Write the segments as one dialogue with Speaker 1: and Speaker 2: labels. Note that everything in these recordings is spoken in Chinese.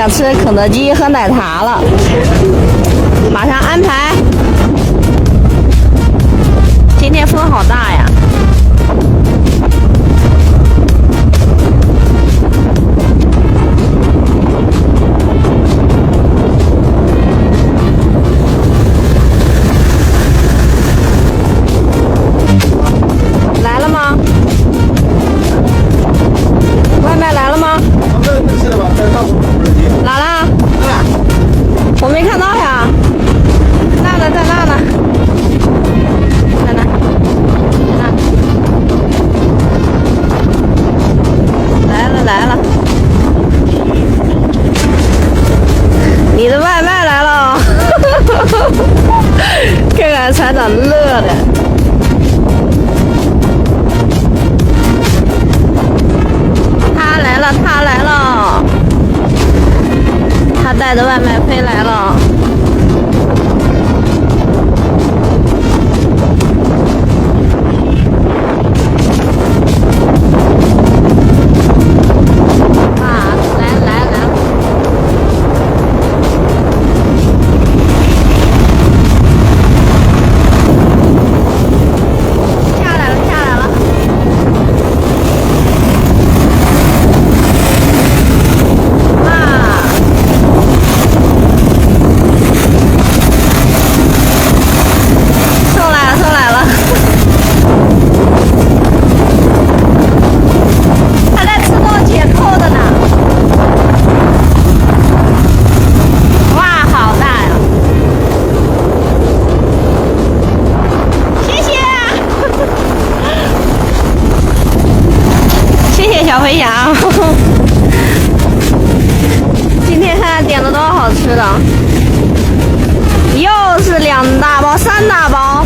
Speaker 1: 想吃肯德基和奶茶了，马上安排。今天风好大呀！来了吗？外卖来了吗？来了？我没看到呀。那呢，在那呢。在那。来了来了。你的外卖来了。看看船长乐的。他来了，他来了。他带着外卖飞来了。啊，来了。下来了。小飞翔，今天看点了多少好吃的，又是2大包、3大包。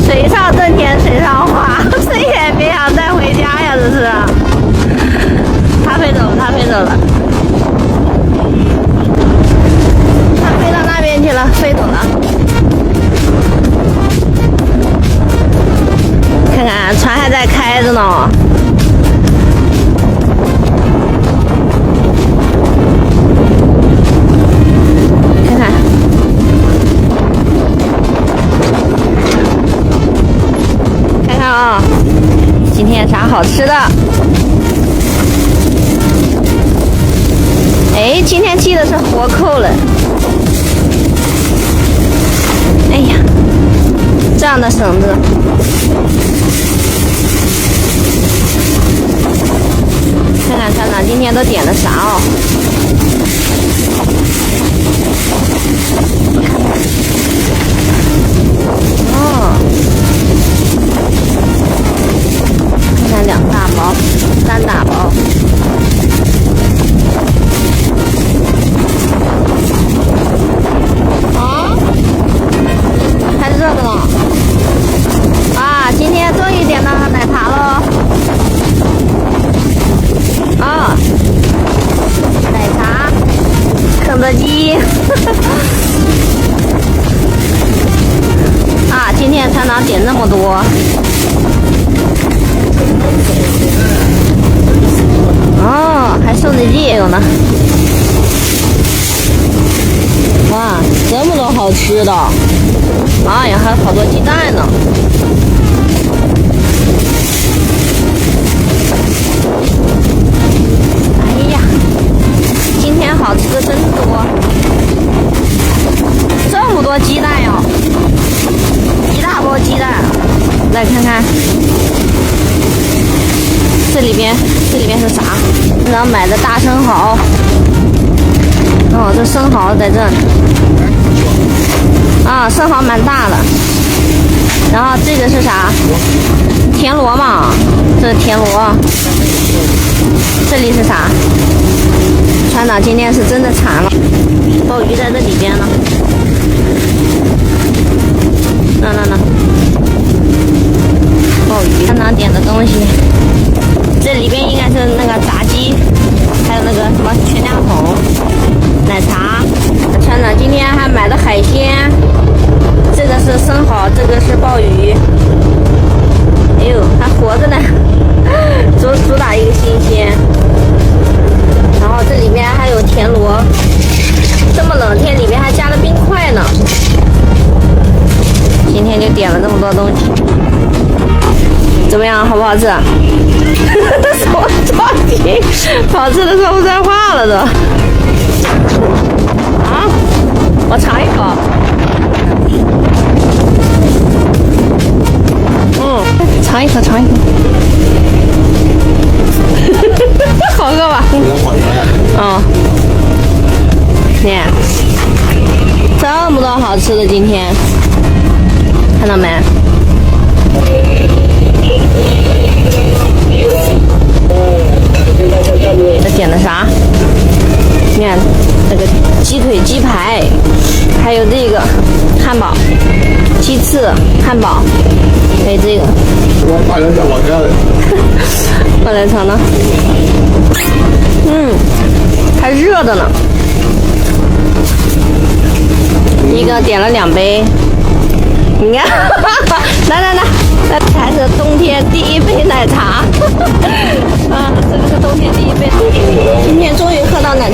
Speaker 1: 水上挣钱水上花，谁也别想带回家呀！这是，他飞走了，他飞到那边去了，飞走了。看看船还在开着呢，看看啊，今天啥好吃的？哎，今天系的是活扣了。哎呀，这样的绳子。看看船长今天都点的啥哦？看看2大包、3大包。啊？还热的呢。啊，今天终于点到奶茶喽。啊，奶茶，肯德基，啊，今天船长点那么多，哦，还送的也有呢，哇，这么多好吃的，哎呀，还有好多鸡蛋呢。今天好吃的真多，这么多鸡蛋哟，1大包鸡蛋。来看看，这里边是啥？然后买的大生蚝。哦，这生蚝在这里。啊，生蚝蛮大的。然后这个是啥？田螺嘛，这是田螺。这里是啥？船长今天是真的馋了，鲍鱼在这里边呢。那，鲍鱼，船长点的东西，这里边应该是那个炸鸡，还有那个什么全家桶、奶茶。船长今天还买的海鲜，这个是生蚝，这个是鲍鱼，哎呦，还活着呢。主打一个新鲜。然后这里面还有田螺，这么冷天里面还加了冰块呢。今天就点了这么多东西，怎么样？好不好吃？说着急，好吃的说不出来话了都。啊，我尝一口。尝一口，尝一口。好饿吧？你这么多好吃的，今天看到没？这点的啥？你看这个鸡腿、鸡排，还有这个汉堡、鸡翅、汉堡，还有这个。我来尝尝。还热的呢。一个点了2杯，你看，来，这才是冬天第一杯奶茶。啊，这个是冬天第一杯。今天终于喝到奶